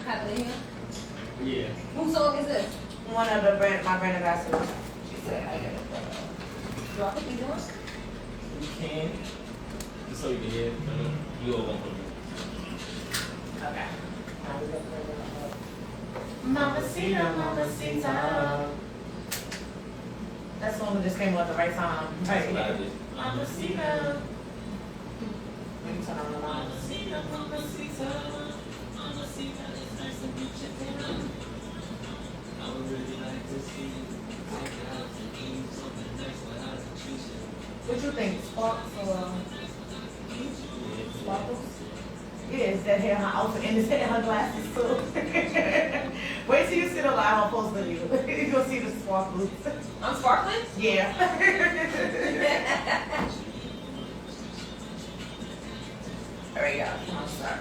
Have it in here? Yeah. Whose song is this? One of my brand ambassadors. She said, I get it. Do I put these on? You can. Just so you can hear. You all won't put it. Okay. Mamacita, mamacita. That song just came out at the right time. That's what I did. Mamacita. Let me turn on the line. Mamacita, mamacita. Mamacita, it's nice to meet you, Taylor. I would really like to see you take it out to eat something nice without a treat. What you think? Sparks or sparkles? Yeah, it's that hair, her outfit, and it's her glasses too. Wait till you sit alive, I'll post with you. You're gonna see the sparkles. I'm sparkling? Yeah. There we go. I'll start.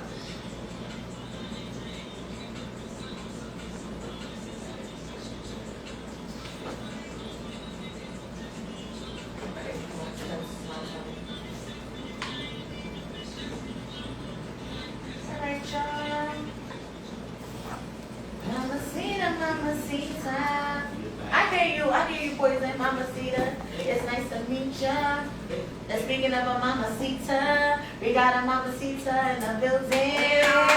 Alright, y'all. Mamacita, mamacita. I hear you boys and mamacita. It's nice to meet ya. And speaking of a mamacita, we got a mamacita in the building. Yeah.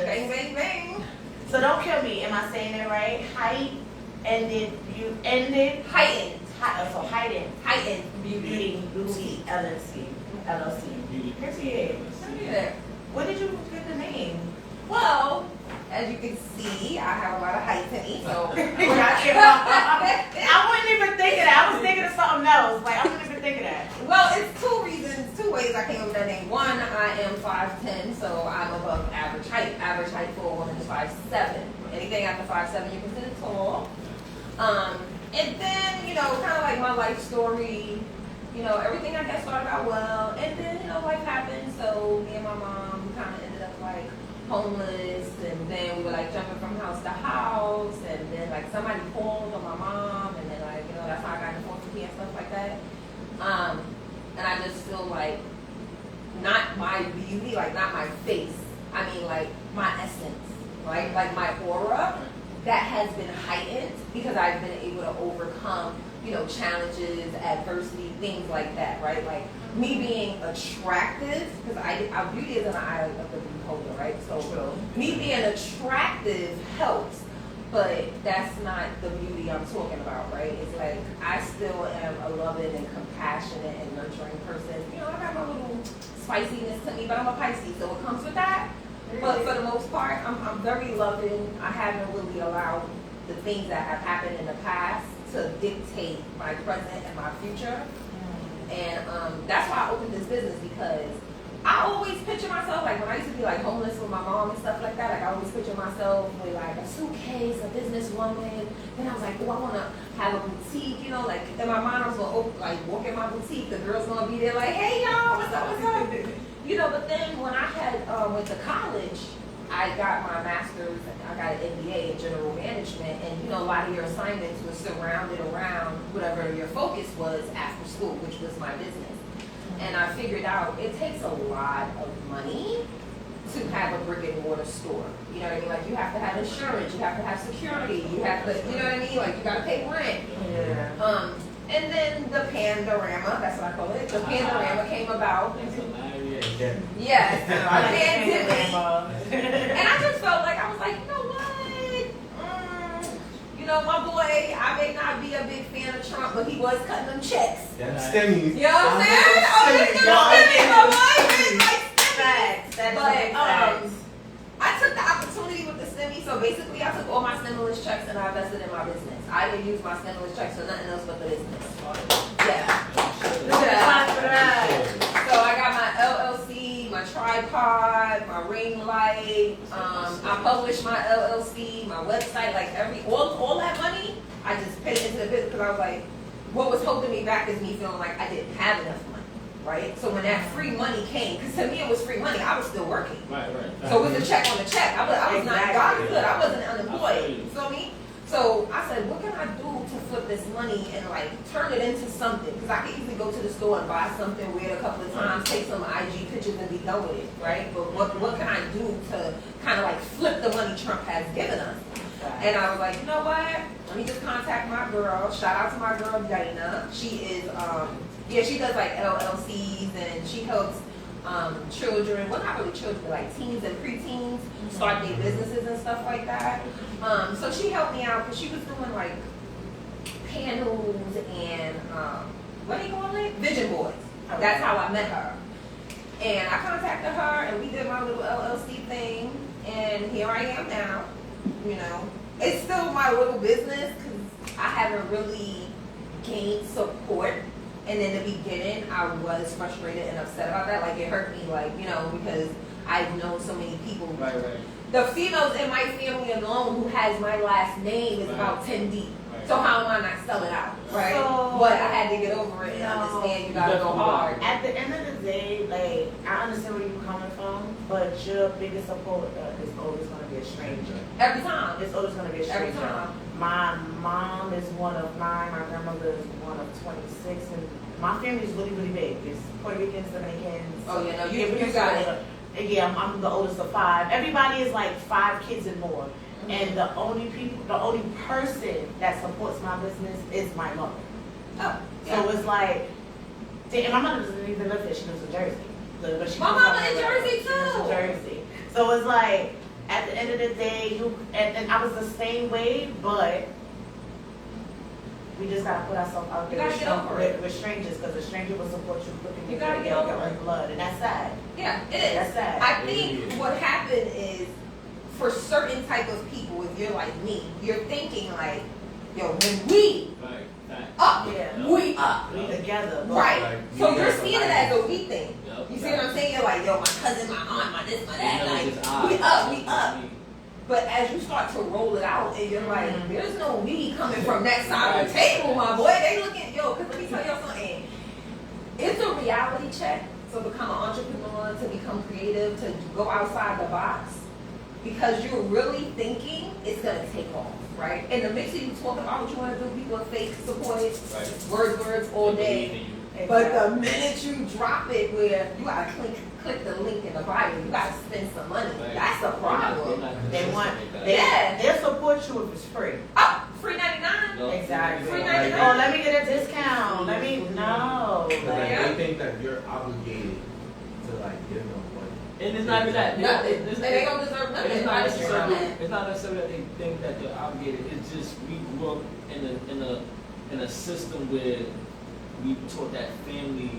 Bang, bang, bang. So don't kill me. Am I saying it right? Height ended. You ended. Heightened. So heightened. Heightened Beauty Boutique LLC. Beauty. Period. Look at that. What did you get the name? Well, as you can see, I have a lot of height to me, so. I wasn't even thinking that. I was thinking of something else. Like I wasn't even thinking that. Well, it's two reasons, two ways I came up with that name. One, I am 5'10", so I'm above average height. Average height for a woman is 5'7". Anything after 5'7", you consider tall. And then, you know, kind of like my life story, you know, everything I guess started out well, and then, you know, life happened, so me and my mom kind of ended up like homeless, and then we were like jumping from house to house, and then like somebody called on my mom, and then like, you know, that's how I got into orthopedic and stuff like that. And I just feel like not my beauty, like not my face, I mean like my essence, right? Like my aura, that has been heightened because I've been able to overcome, you know, challenges, adversity, things like that, right? Like me being attractive, because our beauty is in the eye of the beholder, right? So me being attractive helps, but that's not the beauty I'm talking about, right? It's like I still am a loving and compassionate and nurturing person. You know, I got my little spiciness to me, but I'm a Pisces, so it comes with that. But for the most part, I'm very loving. I haven't really allowed the things that have happened in the past to dictate my present and my future. And that's why I opened this business, because I always picture myself, like when I used to be like homeless with my mom and stuff like that, like I always picture myself with like a suitcase, a businesswoman. Then I was like, oh, I want to have a boutique, you know, like in my mind I was going to like walk in my boutique, the girls going to be there like, hey y'all, what's up, what's up? You know, but then when I had went to college, I got my master's, I got an MBA in general management, and you know, a lot of your assignments were surrounded around whatever your focus was after school, which was my business. And I figured out it takes a lot of money to have a brick and mortar store. You know what I mean? Like you have to have insurance, you have to have security, you have to, you know what I mean? Like you gotta pay rent. Yeah. And then the Pandorama, that's what I call it, the Pandorama came about. Yes, a pandemic. And I just felt like, I was like, you know what? You know, my boy, I may not be a big fan of Trump, but he was cutting them checks. That's stimmy. You know what I'm saying? Oh, it's still but I took the opportunity with the stimmy, so basically I took all my stimulus checks and I invested in my business. I didn't use my stimulus checks for nothing else but the business. Yeah. So I got my LLC, my tripod, my ring light. I published my LLC, my website, like all that money. I just paid into the business because I was like, what was holding me back is me feeling like I didn't have enough money, right? So when that free money came, because to me it was free money, I was still working. Right. So it was a check on the check. I was not God is good. I wasn't unemployed. You feel me? So I said, what can I do to flip this money and like turn it into something. Because I could easily go to the store and buy something, wear it a couple of times, take some IG pictures and be done with it, right? But what can I do to kind of like flip the money Trump has given us? And I was like, you know what? Let me just contact my girl. Shout out to my girl Dana. She is, she does like LLCs and she helps children, well not really children, but like teens and preteens start their businesses and stuff like that. So she helped me out because she was doing like panels and what do you call it? Vision boards. That's how I met her. And I contacted her and we did my little LLC thing and here I am now. You know, it's still my little business because I haven't really gained support. And in the beginning, I was frustrated and upset about that. Like, it hurt me, like, you know, because I've known so many people. Right. The females in my family alone who has my last name is about 10 deep. Right. So how am I not selling out, right? So, but I had to get over it and understand you gotta go hard. At the end of the day, like, I understand where you're coming from, but your biggest support is always going to be a stranger. Every time. It's always going to be a stranger. Every time. My mom is one of 9, my grandmother is one of 26, and my family is really, really big. It's Puerto Ricans, Dominicans. Oh, you know, you got it. Yeah, I'm the oldest of 5. Everybody is like 5 kids and more. And the only person that supports my business is my mother. Oh, yeah. So it's like, and my mother doesn't even live there, she lives in Jersey. But she My mama in Jersey She lives in too. Jersey. So it's like, at the end of the day, and I was the same way, but we just gotta put ourselves out there You gotta get over it. with strangers, because a stranger will support you looking You gotta get over it. blood, and that's sad. Yeah, it is. That's sad. I think what happened is, for certain type of people, if you're like me, you're thinking like, yo, when we Right. up, Yeah. we up. We together. but- Right. Right. So You you're guys are seeing it like- as a we thing. Yep. You see what I'm saying? You're like, yo, my cousin, my aunt, my this, my that. You know, Like, it's just we odd. up, we up. But as you start to roll it out and you're like, there's no we coming from that side of the table, my boy. They looking, yo, because let me tell you something. It's a reality check to become an entrepreneur, to become creative, to go outside the box. Because you're really thinking it's going to take off, right? In the mix of you talking about what you want to do, people are fake supported, Right. words all day. But the minute you drop it where you gotta click the link in the bio, you gotta spend some money. Right. That's a problem. They'll support you if it's free. Oh, free 99? No. Exactly. Free Oh, 99. let me get a discount. Let me no. Like, Yeah. they think that you're obligated to like give them money. And it's not even that. Nothing. It's- And they don't deserve nothing. It's not I just necessarily. want that. It's not necessarily that they think that they're obligated. It's just we grew up in a system where we taught that family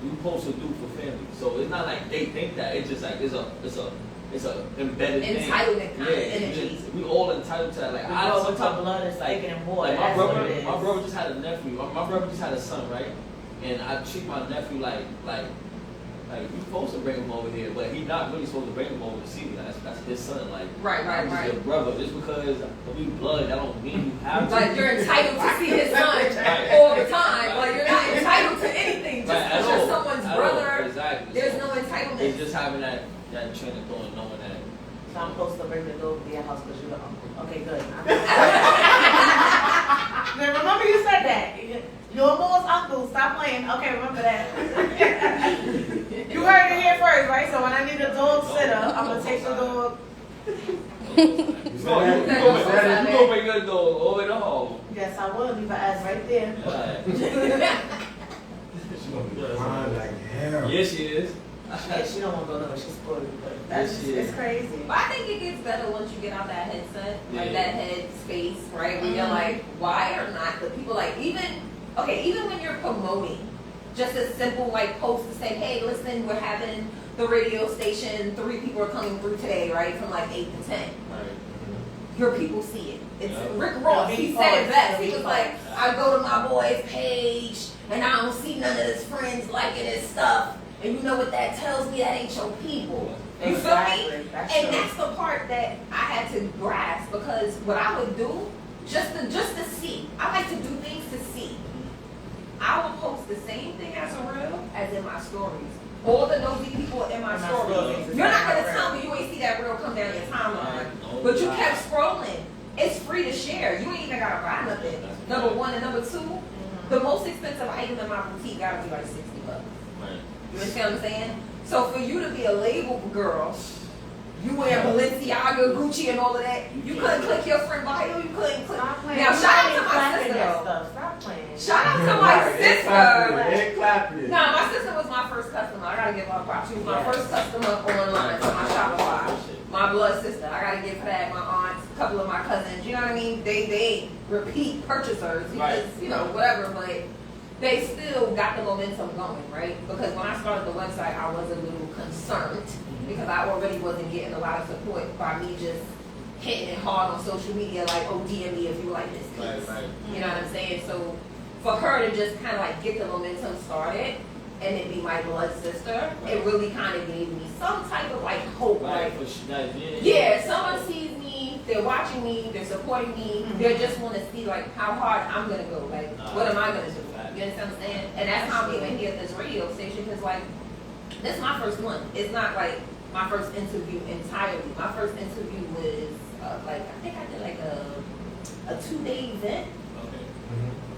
we supposed to do for family. So it's not like they think that. It's just like it's a embedded thing. Entitlement kind of Yeah, energy. we all entitled to that. Like I Sometimes sometimes blood is thicker than water. like my That's what brother, it is. my brother just had a nephew. My brother just had a son, right? And I treat my nephew like you supposed to bring him over here, but he's not really supposed to bring him over to see me. That's his son. Like Right. I'm just your brother. Just because we blood, that don't mean you have to. Like you're entitled to see his son Right. all the time. Like you're not entitled to anything just Right, at because you're all. someone's At brother. all. Exactly. There's So no entitlement. it's just having that train of thought, knowing that. So I'm supposed to bring the dog to your house because you're the uncle. Okay, good. Now, remember you said that. Your mom's uncle. Stop playing. Okay, remember that. You heard it here first, right? So when I need a dog sitter, I'm gonna take the dog. You gonna bring your dog all the way to home. Yes, I will. Leave her ass right there. Right. She's gonna be crying like hell. Yes, she is. Yeah, she don't want to go nowhere. She's spoiled. But that's Yes, she is. it's crazy. But I think it gets better once you get out that headset, like Yeah. that head space, right? When you're like, why are not the people like even when you're promoting, just a simple like post to say, hey, listen, we're having the radio station, 3 people are coming through today, right? From like 8 to 10. Right. Your people see it. It's Yeah. Rick Ross. He said it best. He was like, Yeah. I go to my boy's page and I don't see none of his friends liking his stuff. And you know what that tells me? That ain't your people. You feel me? Exactly. That's And true. that's the part that I had to grasp, because what I would do, just to see, I like to do things to see. I will post the same thing as a reel as in my stories. All the nosy people in my In my stories. stories. You're not gonna Right. tell me you ain't see that reel come down your timeline, No. but you kept scrolling. It's free to share. You ain't even gotta buy nothing. That's Number one and number two, the most expensive item in my boutique gotta be like $60. Right. You understand what I'm saying? So for you to be a label girl, you wear Balenciaga, Gucci, and all of that. You couldn't click your friend bio. You couldn't click. Now shout out to my sister though. Stop playing. Shout out to my sister. They clapping. Nah, my sister was my first customer. I gotta give her props. She was my first customer online for my Shopify. My blood sister. I gotta give her that. My aunts, a couple of my cousins. You know what I mean? They repeat purchasers because you know whatever, but they still got the momentum going, right? Because when I started the website, I was a little concerned because I already wasn't getting a lot of support by me just hitting it hard on social media, like, oh, DM me if you like this piece. Right. You know what I'm saying? So for her to just kind of like get the momentum started and it be my blood sister, it really kind of gave me some type of like hope. Right. Like, yeah, someone sees me, they're watching me, they're supporting me, they just want to see like how hard I'm gonna go. Like, what am I gonna do? You understand what I'm saying? And that's how I'm even here at this radio station because like this is my first one. It's not like my first interview entirely. My first interview was like I think I did like a 2-day event.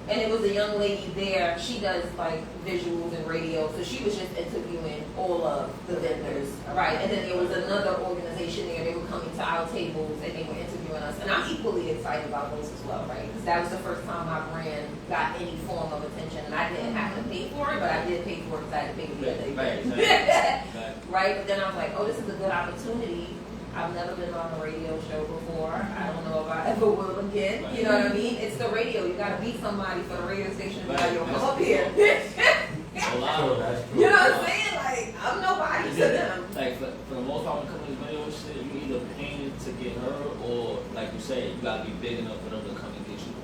And it was a young lady there. She does like visuals and radio, so she was just interviewing all of the vendors, right? And then there was another organization there. They were coming to our tables and they were interviewing us. And I'm equally excited about those as well, right? Because that was the first time my brand got any form of attention, and I didn't have to pay for it, but I did pay for it because I had to pay for the other event. Right? But then I was like, oh, this is a good opportunity. I've never been on a radio show before. I don't know if I ever will again. You know what I mean? It's the radio. You gotta beat somebody for the radio station to be like, yo, come up here. You know what I'm saying? Like, I'm nobody to them. Like for the most part, when it comes to this radio shit, you either paying to get her, or like you said, you gotta be big enough for them to come and get you.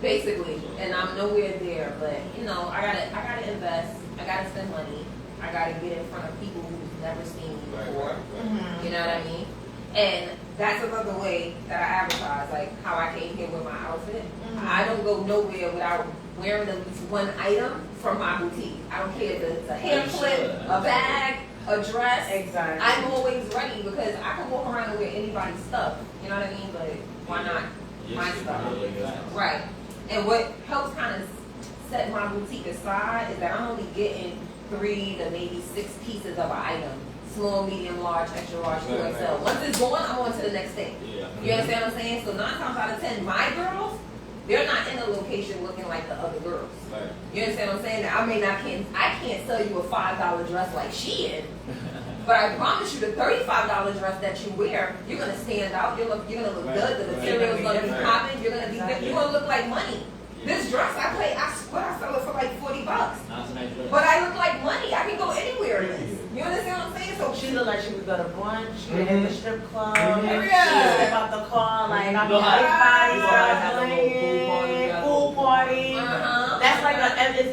Basically, and I'm nowhere there. But you know, I gotta invest. I gotta spend money. I gotta get in front of people who've never seen me before. You know what I mean? And that's another way that I advertise, like how I came here with my outfit. I don't go nowhere without wearing at least one item from my boutique. I don't care if it's a hair clip, a bag, a dress. Exactly. I'm always ready because I can walk around and wear anybody's stuff. You know what I mean? But why not my stuff? Right. And what helps kind of set my boutique aside is that I'm only getting 3 to maybe 6 pieces of an item. Small, medium, large, extra large, 2XL. Once it's gone, I'm on to the next thing. You understand what I'm saying? So 9 times out of 10, my girls, they're not in a location looking like the other girls. You understand what I'm saying? Now, I can't sell you a $5 dress like she in, but I promise you the $35 dress that you wear, you're gonna stand out. You're gonna look good. The material's gonna be popping. You're gonna look like money. This dress I sell it for like $40. But I look like money. I can go anywhere in this. You understand what I'm saying? So She looked like she would go to brunch, hit the strip club, she Yeah. step out the car, like I'm You know how- everybody you know how I start had a little pool party, pool party. Uh-huh. That's like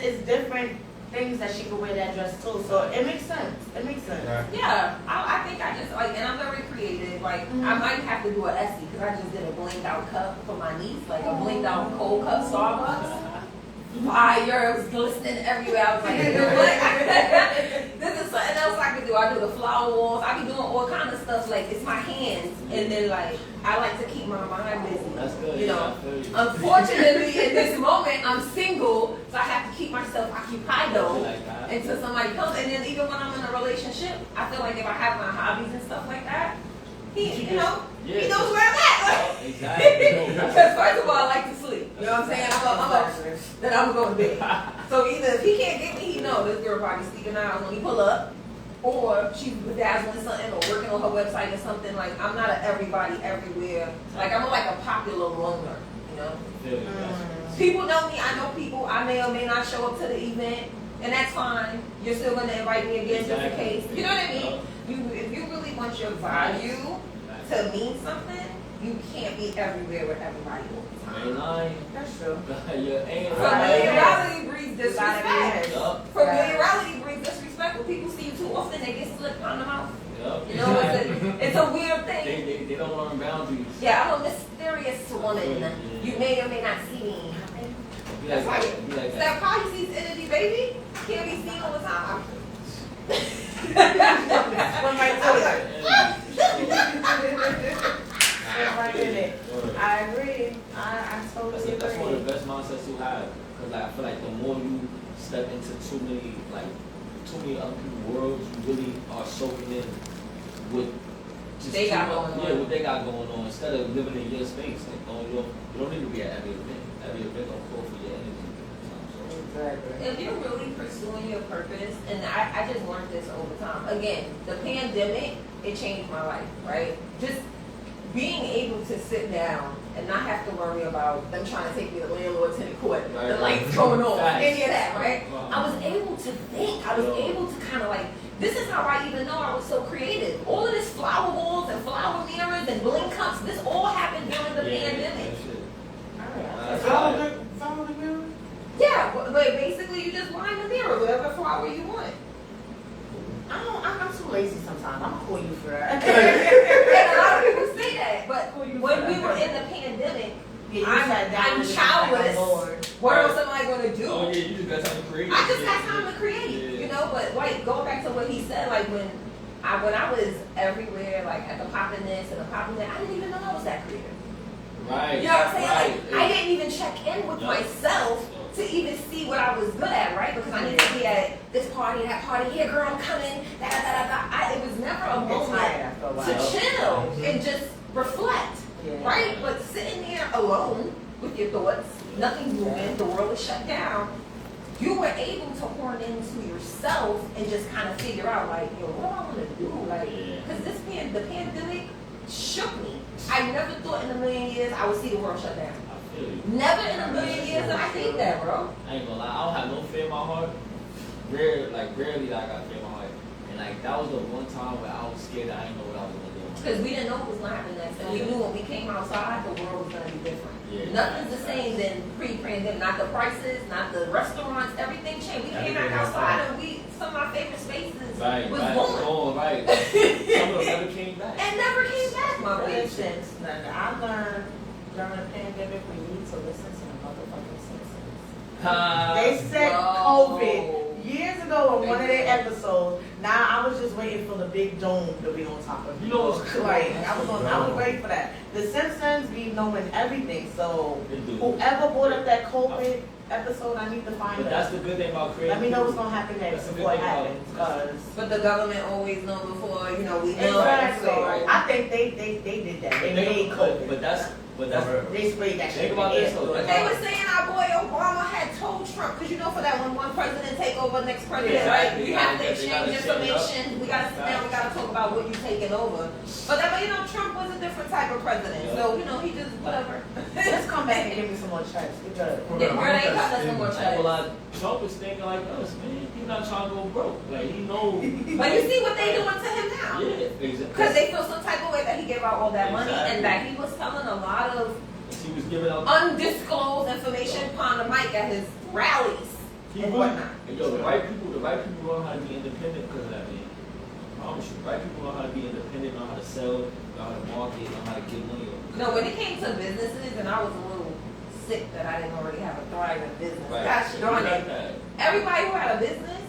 it's different things that she could wear that dress too. So it makes sense. It makes sense. yeah, I think I just like, and I'm very creative. Like I might have to do an Essie because I just did a blinged out cup for my niece, like a blinged out cold cup Starbucks. Fire, it was glistening everywhere. I was like, this is something else I can do. I do the flower walls. I be doing all kinds of stuff. Like it's my hands, and then like I like to keep my mind busy. That's good. You know, unfortunately in this moment I'm single, so I have to keep myself occupied though until somebody comes. And then even when I'm in a relationship, I feel like if I have my hobbies and stuff like that, he knows where I'm at. Exactly. Because first of all, I like to sleep. You know what I'm saying? Then I'm gonna go to bed. So either if he can't get me, he know this girl probably sleeping out when he pull up, or she's bedazzling something or working on her website or something. Like I'm not a everybody everywhere. Like I'm like a popular loner. You know. People know me. I know people. I may or may not show up to the event, and that's fine. You're still gonna invite me again just in case. You know what I mean? If you really want your value to mean something, you can't be everywhere with everybody all the time. That's true. Familiarity breeds disrespect. Yup. Familiarity breeds disrespect. When people see you too often, they get slipped on the mouth. You know, it's a weird thing. They don't learn boundaries. Yeah, I'm a mysterious woman. You may or may not see me. That's like that Pisces energy, baby. Can't be seen all the time. I agree. I totally agree. That's one of the best mindsets too many other people's worlds. You really are soaking in what just They got too much- going on. Yeah, what they got going on instead of living in your space. Like, you don't need to be at every event. Every event don't call for your energy. Exactly. If you're really pursuing your purpose, and I just learned this over time. Again, the pandemic, it changed my life, right? Just being able to sit down and not have to worry about them trying to take me to landlord tenant court, Right. the lights going on, Facts. any of that, right? Wow. I was able to think. I was able to kind of like, this is how I even know I was so creative. All of this flower walls and flower mirrors and bling cups, this all happened during the pandemic. Follow the mirror? Yeah, but basically you just line the mirror, whatever flower you want. I'm too lazy sometimes. I'm gonna call you for that. And a lot of people say that, but when we were in the pandemic, I'm childless. What else am I gonna do? Oh yeah, you just got time to create. I just had time to create, you know. But like going back to what he said, like when I was everywhere, like at the poppin' this and the poppin' that, I didn't even know I was that creative. Right. You know what I'm saying? Right. Like I didn't even check in with myself to even see what I was good at, right? Because I need to be at this party, that party, here girl, I'm coming, da da da da. It was never a moment to chill and just reflect, right? But sitting there alone with your thoughts, nothing's moving, the world is shut down. You were able to horn into yourself and just kind of figure out, like, yo, what do I want to do? Like, because the pandemic shook me. I never thought in a million years I would see the world shut down. I feel you. Never in a million years did I think that, bro. I ain't gonna lie, I don't have no fear in my heart. Rarely that I got fear in my heart. And like that was the one time where I was scared that I didn't know what I was gonna do. Because we didn't know what was going to happen next. And we knew when we came outside, the world was going to be different. Yeah. Nothing's the same than pre-pandemic. Not the prices, not the restaurants, everything changed. We came back outside and some of our favorite spaces was gone. Oh, right. Some of them never came back. And never came back, my For boy. instance, I learned during the pandemic we need to listen to the motherfucking Simpsons. They said COVID years ago in one of their episodes. Now I was just waiting for the big dome to be on top of it. You know what's crazy? Like I was waiting for that. The Simpsons be knowing everything. So whoever brought up that COVID episode, I need to find But it. that's the good thing about creating. Let me know what's gonna happen next That's the before it good thing about- happens. Cause But the government always know before, we know. exactly. So, I think they did that. They made COVID. But that's They sprayed that shit. think about this though. they were saying our boy Obama had told Trump, because you know for that when one president take over, next president, right? We have to exchange information. We got to sit down. We got to talk about what you taking over. But you know, Trump was a different type of president, so you know he just whatever. Let's come back and give me some more checks. Because Girl, they ain't cut us no more checks. Trump is thinking like us, man. He's not trying to go broke. Like he knows. But you see what they doing to him now? Yeah, exactly. Because they feel some type of way that he gave out all that money and that he was telling a lot of He was giving out undisclosed information upon the mic at his rallies and whatnot. And yo, the right people know how to be independent because of that, man. I promise you, the right people know how to be independent, know how to sell, know how to market, know how to get money. No, when it came to businesses, and I was a little sick that I didn't already have a thriving business. Right. Gosh darn Like it. that. Everybody who had a business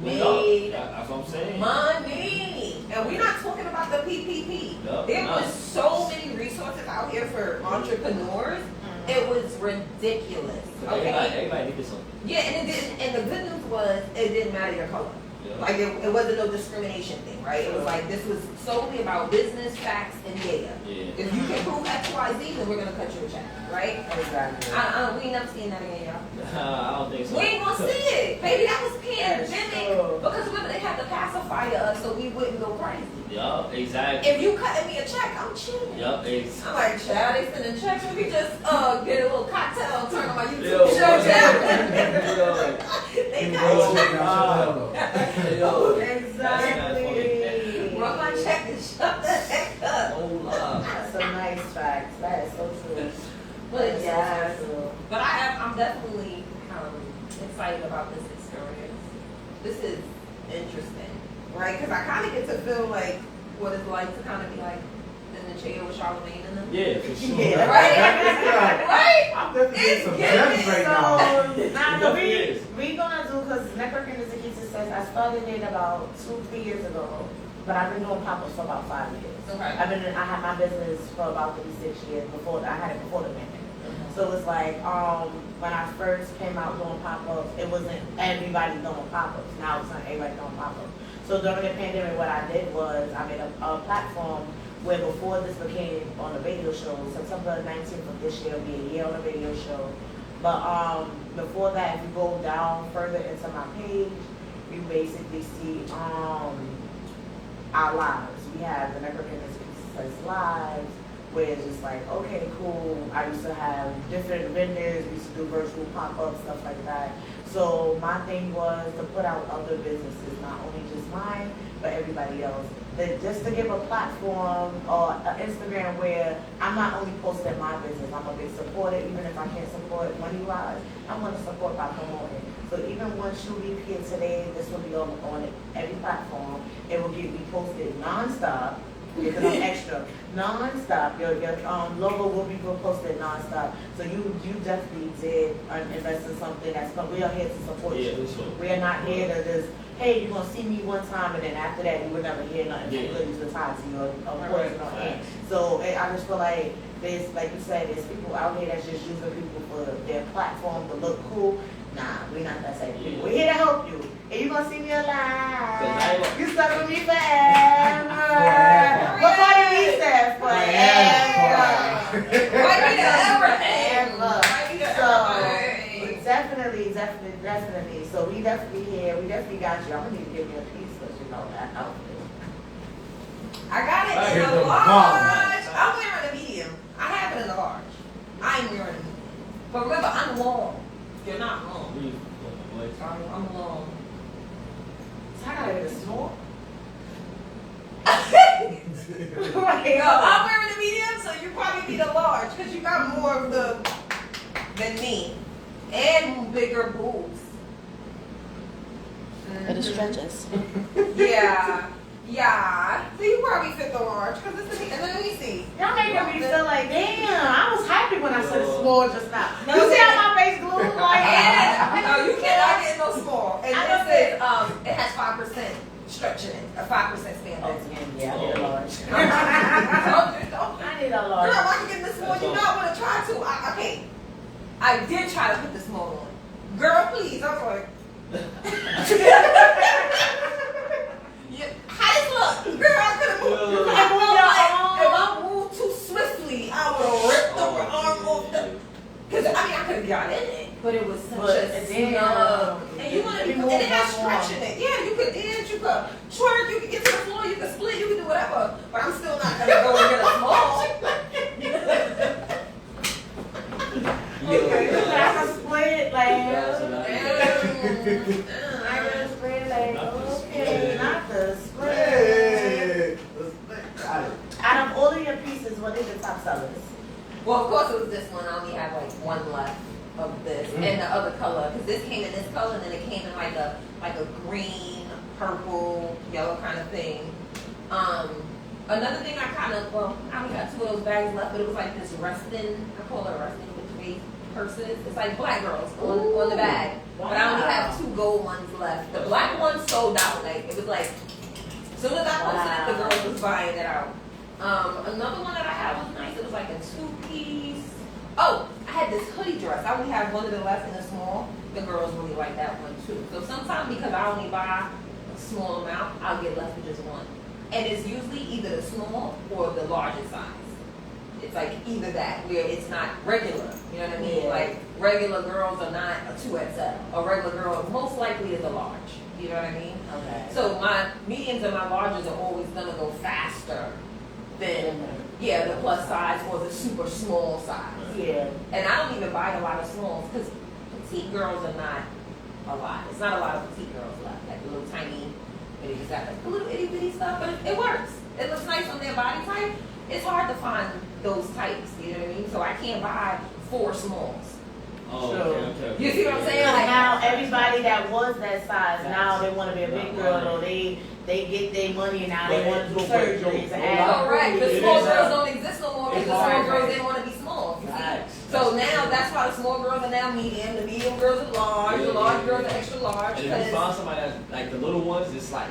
Yup. made That's what I'm saying. money. And we're not talking about the PPP. Yup, There nah. was so many resources out here for entrepreneurs. It was ridiculous. Okay. Everybody needed something. Yeah, and it didn't. And the good news was it didn't matter your color. Yeah. Like it wasn't no discrimination thing, right? It was like this was solely about business, facts, and data. Yeah. If you can prove X, Y, Z, then we're gonna cut you a check, right? exactly. We ain't never seen that again, y'all. I don't think so. We ain't gonna see it, baby. That was pandemic. true. Because remember they had to pacify us so we wouldn't go crazy. Yup, exactly. If you cutting me a check, I'm chilling. Yup, exactly. I'm like, child, they sending checks. We just get a little cocktail, turn on my YouTube Yo, show, child. Yo, They Yo, got yo, Exactly. run my check and shut the heck up. no love. That's a nice fact. That is so true. But yeah, So true. but I'm definitely excited about this experience. This is interesting, right? Because I kind of get to feel like what it's like to kind of be like in the chair with Charlamagne and them. Yeah, for sure. Yeah. Right? Right. Right? I'm definitely getting It's some giving. gems right now. So, nah, It we is. gonna do, because networking is a key success. I started it about 2-3 years ago, but I've been doing pop-ups for about 5 years. Okay. I had my business for about 36 years before, I had it before the pandemic. So it's like, when I first came out doing pop-ups, it wasn't everybody doing pop-ups. Now it's not everybody doing pop-ups. So during the pandemic, what I did was I made a platform where before this became on a radio show, September 19th of this year will be a year on a radio show. But before that, if you go down further into my page, you basically see our lives. We have the networking as lives, where it's just like, okay, cool. I used to have different vendors, we used to do virtual pop-ups, stuff like that. So my thing was to put out other businesses, not only just mine, but everybody else. Just to give a platform or an Instagram where I'm not only posting my business, I'm a big supporter, even if I can't support money-wise, I'm going to support by promoting. So even once you leave here today, this will be on every platform. It will get reposted non-stop. Because I'm extra. Non-stop. Your logo will be posted non-stop. So you definitely did invest in something that's fun. We are here to support you. Sure. We are not here to just, hey, you're going to see me one time and then after that you will never hear nothing from Goodies to Tati or Poison or Ant. So I just feel like there's, like you said, there's people out here that's just using people for their platform to look cool. Nah, we're not that same people. We're here to help you. And you're going to see me alive. You stuck with me forever. What Cardi B said? Forever. Might be the everything. So, definitely. So we definitely here. We definitely got you. I'm going to need to give you a piece because you know that outfit. I got it in a large. I'm wearing a medium. I have it in a large. I'm wearing a medium. But remember, I'm long. You're not long. I'm long. So I gotta get a small. Right. No, I'm wearing a medium, so you probably need a large because you got more of than me and bigger boobs. But it stretches. Yeah. So you probably fit the large because it's and then let me see. Y'all making me feel like, damn, I was happy when I said small just now. You see how my face glued like and, no, you cannot get no small. And this is it has 5% stretch in it, a 5% spandex. Yeah, I need a large. I need a large. Girl, why you getting this small? You not want to try to. Okay. I did try to put the small on. Girl, please. I was like. How does it look? Girl, I could have moved. If I moved too swiftly, I would have ripped the arm off the. Because I could have got in it, but it was such a snug. And you want to be, and it has stretch in it. Yeah, you could dance, you could twerk, you could get to the floor, you could split, you could do whatever. But I'm still not gonna go and get a small. Okay, I can split like. I can split like. Okay, not the split. Out of all of your pieces, what is the top sellers? Well, of course it was this one. I only have like one left of this and the other color because this came in this color and then it came in like a green, purple, yellow kind of thing. Another thing I only got 2 of those bags left, but it was like this resting. I call it resting between purses. It's like black girls on the bag, but I only have 2 gold ones left. The black one sold out. Like it was like as soon as I posted it, the girls was buying it out. Another one that I had was nice. It was like a 2-piece. Oh, I had this hoodie dress. I only have one of the left in the small. The girls really like that one too. So sometimes because I only buy a small amount, I'll get left with just one. And it's usually either the small or the larger size. It's like either that, where it's not regular. You know what I mean? Yeah. Like regular girls are not a 2XL. A regular girl most likely is a large. You know what I mean? Okay. So my mediums and my larges are always gonna go faster than the plus size or the super small size. Yeah. And I don't even buy a lot of smalls because petite girls are not a lot. It's not a lot of petite girls left. Like the little tiny, they just got like the little itty bitty stuff, but it works. It looks nice on their body type. It's hard to find those types, you know what I mean? So I can't buy 4 smalls. Oh, okay. You see what I'm saying? Like now everybody that was that size, now they want to be a big girl or they get their money and now they want to do surgeries. Correct. The small girls don't exist no more because the small girls didn't want to be small. You see? So now that's why the small girls are now medium, the medium girls are large, the large girls are extra large. And if you find somebody that's like the little ones, it's like,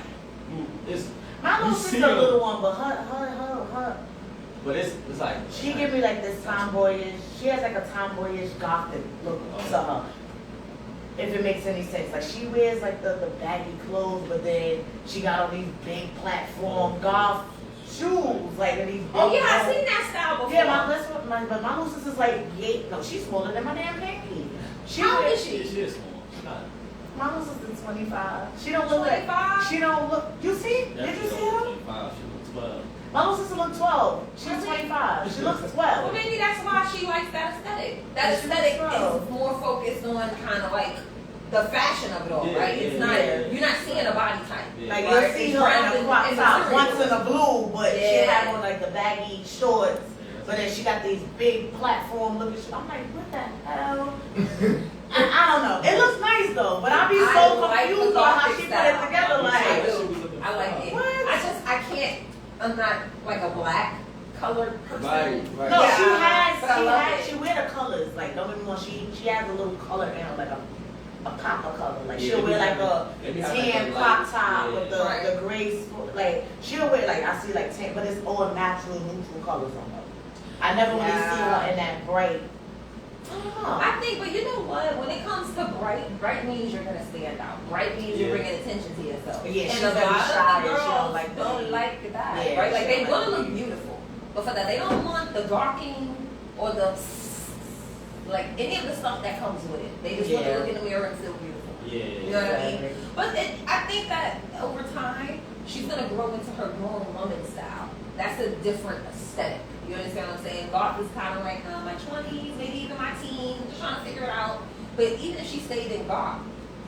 my little sister a little one, but her But it's like She give me like this tomboyish. She has like a tomboyish gothic look to her. If it makes any sense, like she wears like the baggy clothes, but then she got all these big platform golf shoes, like in these. Oh yeah, I've seen that style before. Yeah, but my little sister's like no, she's smaller than my damn pinky. How old is she she? is small. She's not. My little sister's 25. She don't look 25? like. She don't look. You see? Did you see her? 25. She looks 12. My little sister looks 12. She's Really? 25. She looks Well, 12. maybe that's why she likes that aesthetic. That She aesthetic looks well. is more focused on kind of like the fashion of it all, Yeah, right? It's yeah, not, yeah. you're not seeing a body type. Yeah. Like Right, you'll see it's her in grounded a crop in top, material. once in a blue, but she Yeah. had on like the baggy shorts. But then she got these big platform looking shoes. I'm like, what the hell? I don't know. It looks nice though, but I be I so like the confused on how Gothic she put style. it together. I Like, do. I like it. What? I can't, I'm not like a black colored person. Right. no, Yeah, she but I love has, it. she wear the colors. Like, don't get me wrong, she has a little color in her, like a copper color. Like Yeah, she'll wear like a maybe have like tan a crop light- top yeah. with the Right. the gray. Like she'll wear like I see like tan, but it's all natural neutral colors on her. I never really see her in that bright. I don't know. I think, but you know what? When it comes to bright means you're gonna stand out. Bright means you're Yeah. bringing attention to yourself. Yeah, and she's a very lot shy of and the she don't girls like the- don't like that, Yeah, right? Like she they don't want to like look beautiful, but for that they don't want the darking or the like any of the stuff that comes with it. They just want to Yeah. look in the mirror and feel beautiful. Yeah. You know what I mean? But I think that over time, she's gonna grow into her grown woman style. That's a different aesthetic. You understand what I'm saying? Goth is kind of like my 20s, maybe even my teens, just trying to figure it out. But even if she stayed in goth,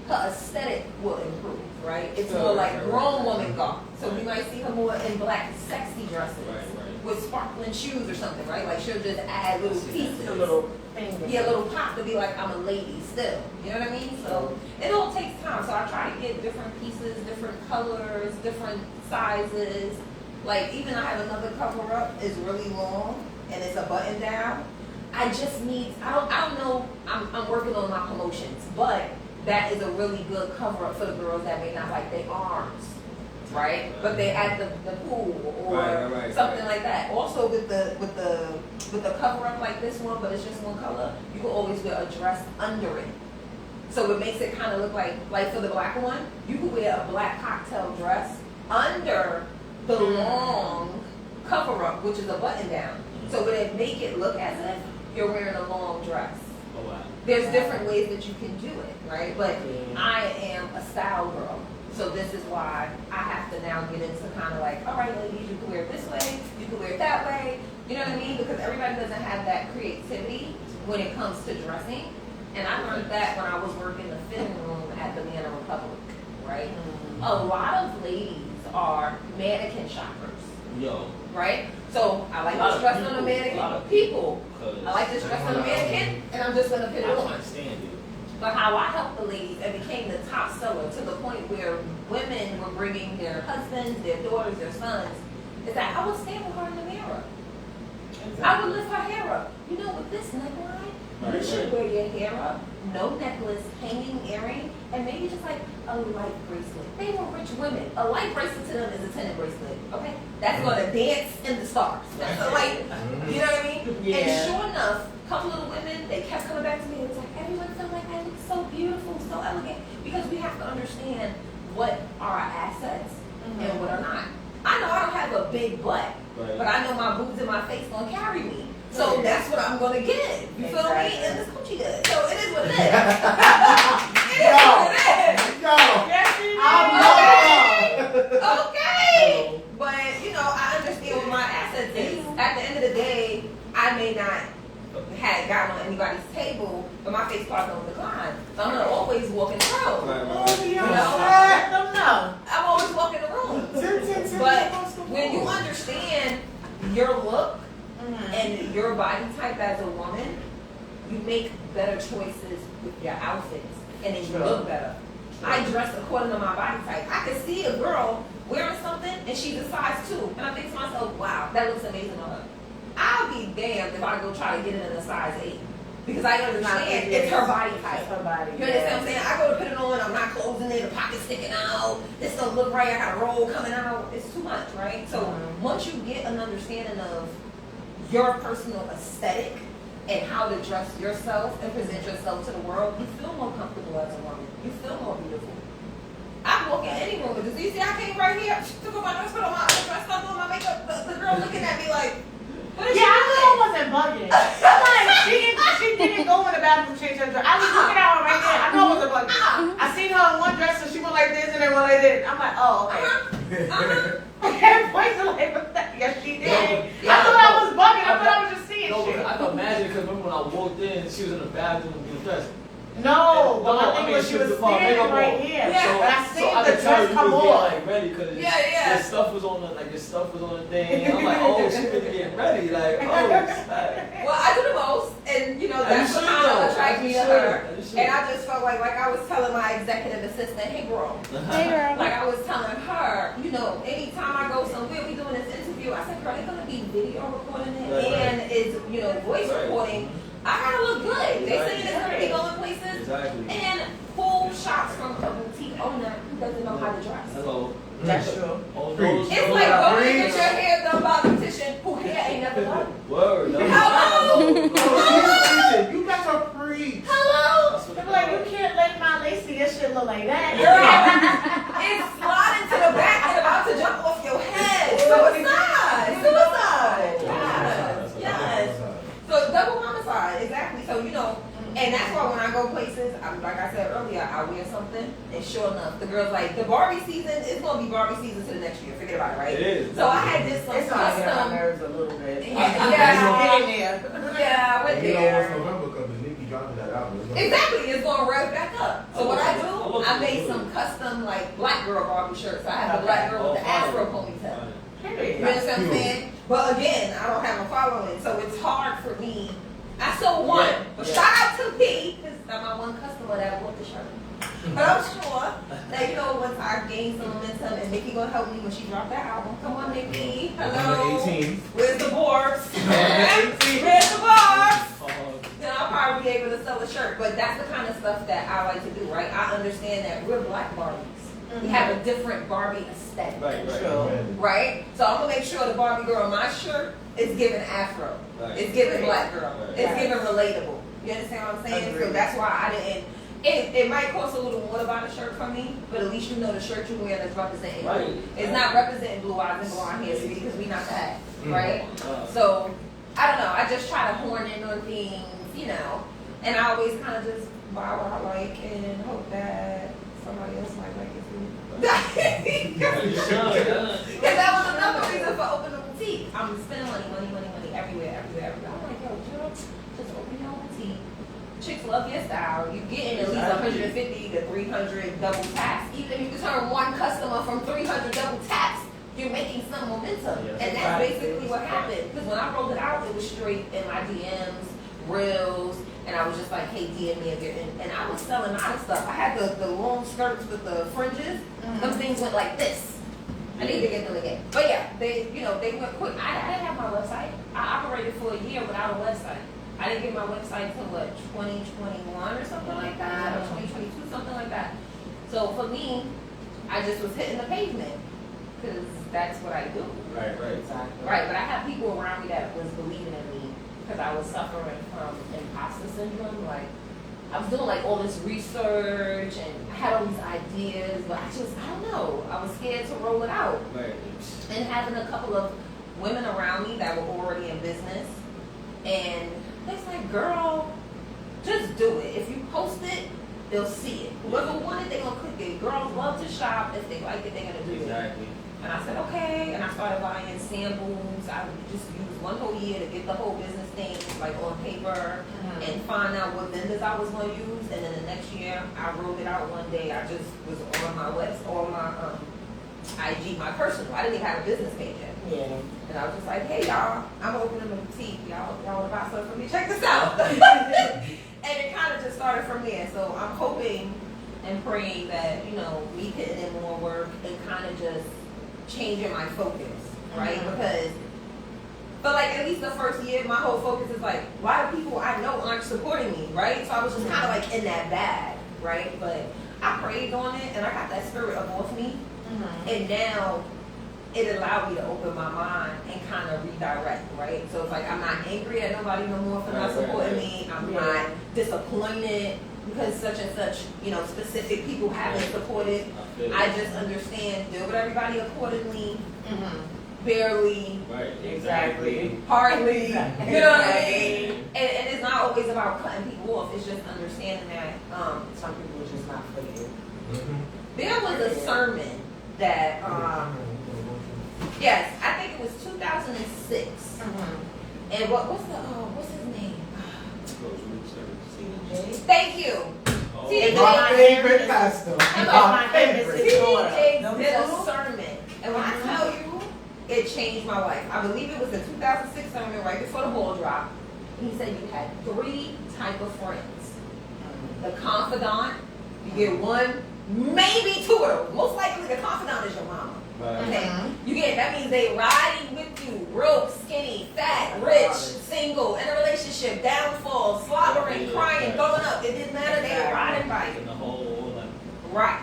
her aesthetic will improve, right? It's more like grown woman goth. So we might see her more in black, sexy dresses Right. with sparkling shoes or something, right? Like she'll just add little pieces, a little thing. yeah, a little pop to be like, I'm a lady still. You know what I mean? So it all takes time. So I try to get different pieces, different colors, different sizes. Like even I have another cover up, it's really long and it's a button down. I just need, I don't know, I'm working on my promotions, but that is a really good cover up for the girls that may not like their arms. Right? But they're at the pool or Right, something like that. Also with the cover up like this one, but it's just one color, you can always wear a dress under it. So it makes it kind of look like for the black one, you can wear a black cocktail dress under the long cover up, which is a button down. So would it make it look as if you're wearing a long dress? Oh wow. There's different ways that you can do it, right? But I am a style girl. So this is why I have to now get into kind of like, all right, ladies, you can wear it this way, you can wear it that way. You know what I mean? Because everybody doesn't have that creativity when it comes to dressing. And I learned that when I was working the fitting room at the Banana Republic, right? A lot of ladies are mannequin shoppers, Yo. right? So I like this dress on a mannequin. People, I like this dress on a mannequin, and I'm just gonna put it I on. understand it. But how I helped the ladies and became the top seller to the point where women were bringing their husbands, their daughters, their sons, is that I would stand with her in the mirror. I would lift her hair up. You know, with this neckline, you should wear your hair up, no necklace, hanging earring, and maybe just like a light bracelet. They were rich women. A light bracelet to them is a tennis bracelet, okay? That's gonna dance in the stars. That's a light, you know what I mean? Yeah. And sure enough, a couple of the women, they kept coming back to me. It was like, everyone felt like I look so beautiful, so elegant. Because we have to understand what are our assets and what are not. I know I don't have a big butt, but I know my boobs and my face gonna carry me. So that's what I'm gonna give. You feel me? And this coochie good. So it is what it is. It is what it is. Yo, Okay. But you know, I understand what my assets is. At the end of the day, I may not have gotten on anybody's table, but my face card don't decline. So I'm gonna always walk in the room. You know, Let them know. I'm always walking the room. But when you understand your look and your body type as a woman, you make better choices with your outfits, and then you look better. I dress according to my body type. I can see a girl wearing something and she's a size 2, and I think to myself, wow, that looks amazing on her. I'll be damned if I go try to get it in a size 8. Because I understand it's her body type. Her body. You understand what I'm saying? I go to put it on, I'm not closing it, the pocket's sticking out, this don't look right, I got a roll coming out. It's too much, right? So once you get an understanding of your personal aesthetic and how to dress yourself and present yourself to the world, you feel more comfortable as a woman. You feel more beautiful. I walk in any room with this. You see, I came right here, took off my dress, put on my dress, started doing my makeup. The girl looking at me like, what is she I doing? know I wasn't bugging. I'm like, she didn't go in the bathroom, change her dress. I was looking at her right there. I know I wasn't bugging. I seen her in one dress and she went like this and then went like this. I'm like, oh, okay. Okay, points are like, what the? Yes, she did. I thought I was bugging. I thought I was just seeing shit. I can imagine because remember when I walked in, she was in the bathroom getting dressed. No, but my I thing mean, was she was with the makeup standing right on. here. Yeah. But I seen I the could tell dress you come was getting on. like ready because Yeah. your stuff was on the thing. I'm like, oh, she really getting ready. Like, oh, snap. Well, I do the most, and you know And that's you what should, kind of though. attracts me to And you her. should. And you should. And I just felt like I was telling my executive assistant, hey girl, like I was telling her, you know, anytime I go somewhere, we doing this interview. I said, girl, they're gonna be video recording it Right. and it's voice Right. recording. I gotta look good. They Exactly. saying it's gonna be going places. Exactly. And full shots from a boutique owner who doesn't know how to dress. Hello. That's true. Oh, Preach. It's like going to get your hair done by a beautician who hair ain't never done. Word. Hello? You got to preach. Hello? They're like, you can't let my lacy, your shit look like that. Girl, it's sliding to the back and about to jump off your head. Suicide. Yes. So double homicide, exactly. So, and that's why when I go places, like I said earlier, I wear something, and sure enough, the girl's like, the Barbie season, it's going to be Barbie season to the next year. Forget about it, right? It is. So I had this some It's gonna get on my custom. nerves a little bit. Yeah. Get in there. Yeah, I went You know it's there. November because Nicki dropping that album. It's gonna- Exactly, it's going to rev back up. So what I do, love I it. made some custom like black girl Barbie shirts. So I have the black girl with the afro ponytail. You understand what I'm saying? But again, I don't have a following, so it's hard for me. I sold one, Yeah, but yeah. shout out to P, because I'm my one customer that bought the shirt. But I'm sure that, once I gain some momentum and Nikki gonna help me when she dropped that album. Come on, Nikki. Hello. 18. Where's the boards? Where's the boards? Then I'll probably be able to sell a shirt. But that's the kind of stuff that I like to do, right? I understand that we're black Barbies. We have a different Barbie aesthetic. Right? So I'm gonna make sure the Barbie girl in my shirt is giving afro. Right. It's giving black girl. Right. It's giving relatable. You understand what I'm saying? So Agreed. that's why I didn't. It might cost a little more to buy the shirt from me, but at least you know the shirt you're wearing is representing Right. you. It's not representing blue eyes and blonde hair, sweetie, because we not that, right? Uh, So I don't know. I just try to horn in on things, and I always kind of just buy what I like and hope that somebody else might like it too. Because that was another reason for opening a boutique. I'm spending money everywhere. I'm like, yo, just open your boutique. Chicks love your style. You getting at least 150 to 300 double taps. Even if you can turn one customer from 300 double taps, you're making some momentum. Yes. And that's basically what happened. Because when I rolled it out, it was straight in my DMs, reels, and I was just like, hey, DM me if you're in. And I was selling out of stuff. I had the long skirts with the fringes. Those things went like this. I need to get them again. But yeah, they went quick. I didn't have my website. I operated for a year without a website. I didn't get my website till 2021 or something like that, or 2022, something like that. So for me, I just was hitting the pavement because that's what I do. Right. Right, but I have people around me that was believing in me because I was suffering from imposter syndrome. Like, I was doing like all this research and I had all these ideas, but I don't know. I was scared to roll it out. Right. And having a couple of women around me that were already in business, and it's like, girl, just do it. If you post it, they'll see it. Whoever want it, they're gonna click it. Girls love to shop. If they like it, they're gonna do it. Exactly. And I said, okay. And I started buying samples. I would just use one whole year to get the whole business thing like on paper and find out what vendors I was going to use. And then the next year, I wrote it out one day. I just was on my on my IG, my personal. I didn't even have a business page yet. Yeah. And I was just like, hey y'all, I'm opening a boutique. Y'all want to buy something from me? Check this out. And it kind of just started from there. So I'm hoping and praying that, me putting in more work and kind of just changing my focus, right? Because but like at least the first year, my whole focus is like, why do people I know aren't supporting me, right? So I was just kind of like in that bag, right? But I prayed on it and I got that spirit up off me. And now it allowed me to open my mind and kind to redirect, right? So it's like I'm not angry at nobody no more for not Right, right, supporting right. me. I'm Yeah. not disappointed because such and such, specific people haven't supported. I feel I it. just understand, deal with everybody accordingly, Mm-hmm. barely, Right, Exactly. hardly, Exactly. you know what I mean? And it's not always about cutting people off, it's just understanding that some people are just not for you. There was a sermon that, yes, I think it was 2006. And what's his name? Thank you. Oh. TD My Jakes. favorite pastor. My favorite TD sister. Jakes No, did a who? sermon. And when I tell you, it changed my life. I believe it was the 2006 sermon right before the ball drop. And he said you had 3 type of friends. The confidant, you get 1, maybe 2 of them. Most likely the confidant is your mama. Right. Okay, you get that means they riding with you, broke, skinny, fat, rich, single, in a relationship, downfall, slobbering, crying, throwing up. It didn't matter. They were riding by In you. the whole, like, Right.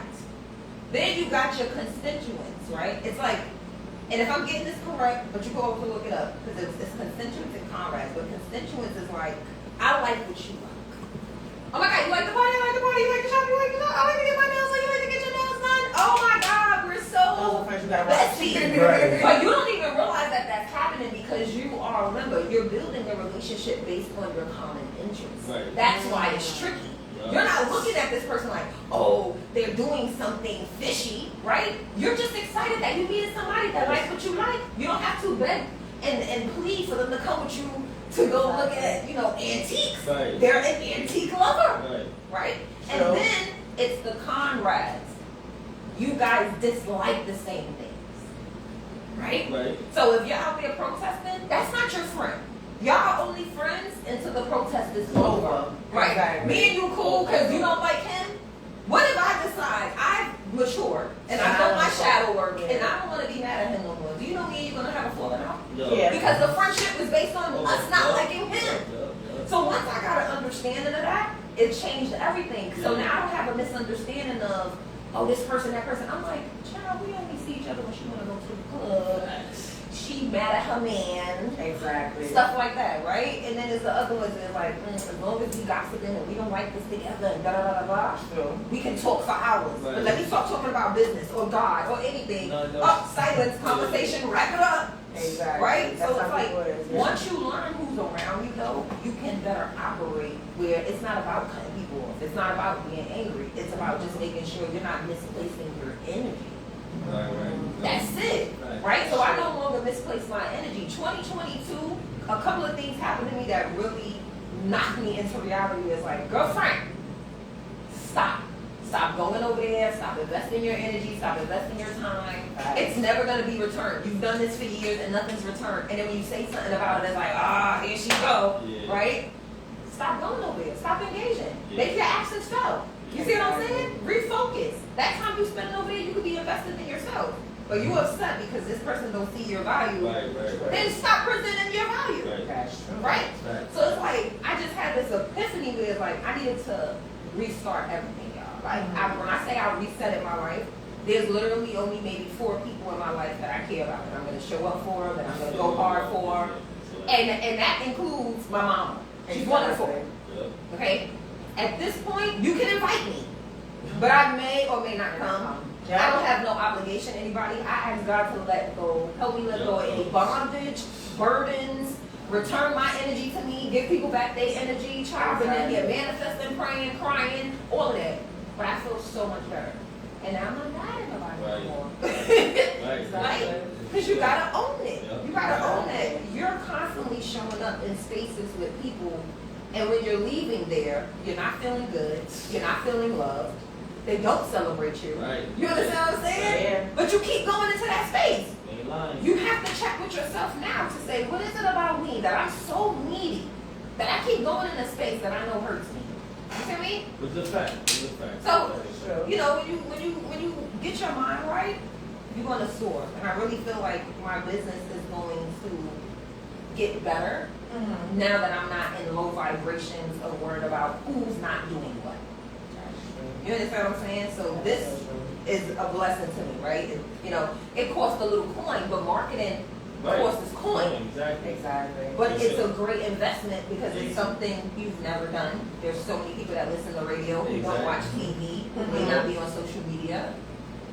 Then you got your constituents, right? It's like, and if I'm getting this correct, but you go over to look it up because it's constituents and comrades. But constituents is like, I like what you like. Oh my God, you like the party? I like the party. You like the shop? You like the shop? I like to get my nails done. You like to get your nails done? Oh my God, we're Those so are friends you gotta besties. Right. But you don't even realize that that's happening because you are, remember, you're building a relationship based on your common interests. Right. That's why it's tricky. You're not looking at this person like, oh, they're doing something fishy, right? You're just excited that you meeting somebody that likes what you like. You don't have to beg and plead for them to come with you to go look at, antiques. Right. They're an antique lover, Right. right? True. And then it's the comrades. You guys dislike the same things, right? Right. So if you're out there protesting, that's not your friend. Y'all are only friends until the protest is over. Right. Exactly. Me and you cool because you don't like him. What if I decide I've matured and I've done my shadow work and I don't want to be mad at him no more? Do you know me and you're gonna have a falling out? No. Yeah. Because the friendship was based on Oh, us not yeah. liking him. Yeah. So once I got an understanding of that, it changed everything. So Yeah. now I don't have a misunderstanding of, oh, this person, that person. I'm like, child, we only see each other when she want to go to the club. She mad at her man. Exactly. Stuff like that, right? And then there's the other ones that like, as long as we gossiping and we don't like this together and da da da da da, True. we can talk for hours. Right. But let me start talking about business or God or anything. No. Oh, silence, conversation, wrap it up. Exactly. Right? That's So it's how like, people is, yeah. once you learn who's around you though, you can better operate where it's not about cutting people off. It's not about being angry. It's about just making sure you're not misplacing your energy. Right. That's it. Right? So I no longer misplace my energy. 2022, a couple of things happened to me that really knocked me into reality. It's like, girlfriend, stop. Stop going over there. Stop investing your energy. Stop investing your time. It's never going to be returned. You've done this for years and nothing's returned. And then when you say something about it, it's like, here she go. Yeah. Right? Stop going over there. Stop engaging. Yeah. Make your actions felt. You see what I'm saying? Refocus. That time you spend over there, you could be investing in yourself. But you upset because this person don't see your value. Right. Then stop presenting your value. Right. That's true. Right? Right. So it's like, I just had this epiphany where it's like, I needed to restart everything, y'all. Like, when I say I resetted my life, there's literally only maybe 4 people in my life that I care about, that I'm going to show up for, that I'm going to go hard for. And that includes my mama. She's wonderful. Okay? At this point, you can invite me. But I may or may not come. I don't have no obligation to anybody. I ask God to let go, help me let go of any bondage, burdens, return my energy to me, give people back their energy, child, and then get manifesting, praying, crying, all of that. But I feel so much better. And now I'm not mad at nobody anymore. Right? Because you gotta own it. You gotta own it. You're constantly showing up in spaces with people, and when you're leaving there, you're not feeling good, you're not feeling loved. They don't celebrate you. Right. You understand what I'm saying? Yeah. But you keep going into that space. Ain't lying. You have to check with yourself now to say, what is it about me that I'm so needy that I keep going in a space that I know hurts me? You see me? With the fact. So, True. you know, when you get your mind right, you're going to soar. And I really feel like my business is going to get better now that I'm not in low vibrations or worried about who's not doing what. You understand what I'm saying? So this is a blessing to me, right? It costs a little coin, but marketing cost is coin. Exactly. Exactly. But it's a great investment because it's something you've never done. There's so many people that listen to radio who don't watch TV, who may not be on social media.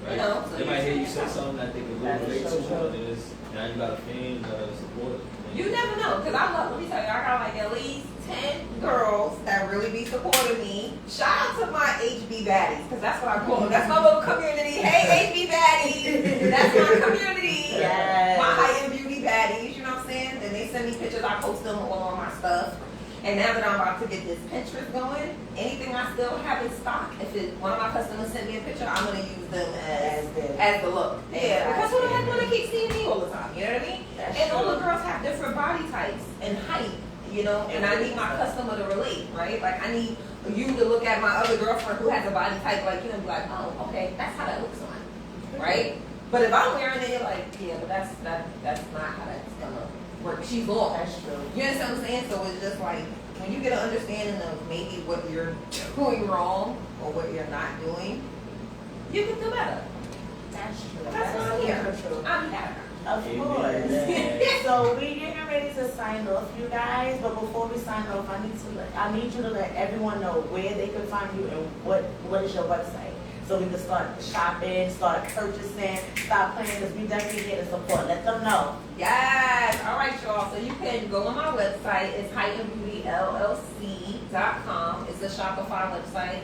Right. You know, so they might hear you say something that they can That is relate to, so true. but it's, now you got a fan, you got a supporter. you never know, because let me tell you, I got like at least 10 girls that really be supporting me. Shout out to my HBBADDIES, because that's what I call them. That's my little community. Hey, HBBADDIES. That's my community. Yes. My high-end beauty baddies, you know what I'm saying? And they send me pictures, I post them all on my stuff. And now that I'm about to get this Pinterest going, anything I still have in stock, if one of my customers send me a picture, I'm going to use them as the look. Yeah, because who the heck want to keep seeing me all the time, you know what I mean? That's And all true. the girls have different body types and height, you know, and I need my customer to relate, right? Like I need you to look at my other girlfriend who has a body type like you and be like, oh, okay, that's how that looks on, right? But if I'm wearing it, you're like, yeah, but that's not how that's gonna work. She's long. That's true. You understand what I'm saying? So it's just like when you get an understanding of maybe what you're doing wrong or what you're not doing, you can do better. That's true. That's why I'm here. so true. I'm better. Of course. So we getting ready to sign off, you guys. But before we sign off, I need you to let everyone know where they can find you and what is your website, so we can start shopping, start purchasing, start playing. Because we definitely here to support. Let them know. Yes. All right, y'all. So you can go on my website. It's HeightenedBeautyLLC.com. It's a Shopify website.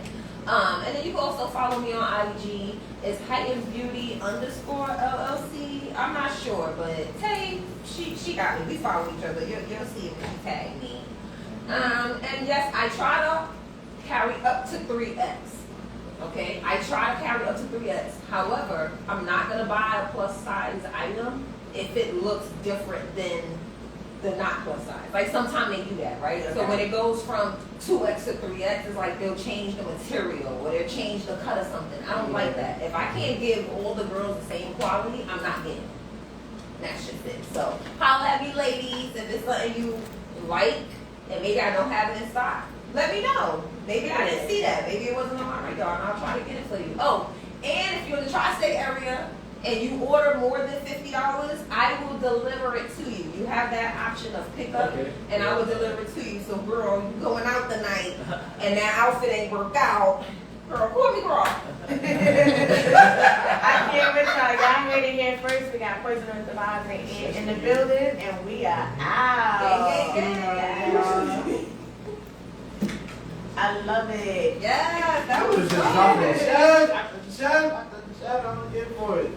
And then you can also follow me on IG. It's HeightenedBeauty_LLC. I'm not sure, but Tay, she got me. We follow each other. You'll see it when you tag me. And yes, I try to carry up to 3X. Okay, I try to carry up to 3X. However, I'm not gonna buy a plus size item if it looks different than the not plus size. Like sometimes they do that, right? So when it goes from 2X to 3X, it's like they'll change the material or they'll change the cut or something. I don't like that. If I can't give all the girls the same quality, I'm not getting it. That's just it. So holla at me, ladies, if it's something you like and maybe I don't have it in stock. Let me know. Maybe I didn't see that. Maybe it wasn't on my radar and I'll try to get it for you. Oh, and if you're in the tri-state area and you order more than $50, I will deliver it to you. You have that option of pickup and I will deliver it to you. So girl, you going out tonight and that outfit ain't worked out. Girl, call me girl. I can't wait till y'all heard it here first. We got Poison with the Vibes in the building and we are out. Yeah. I love it. Yeah, that was Just fun. dropping. Shut up. I'm gonna get for it.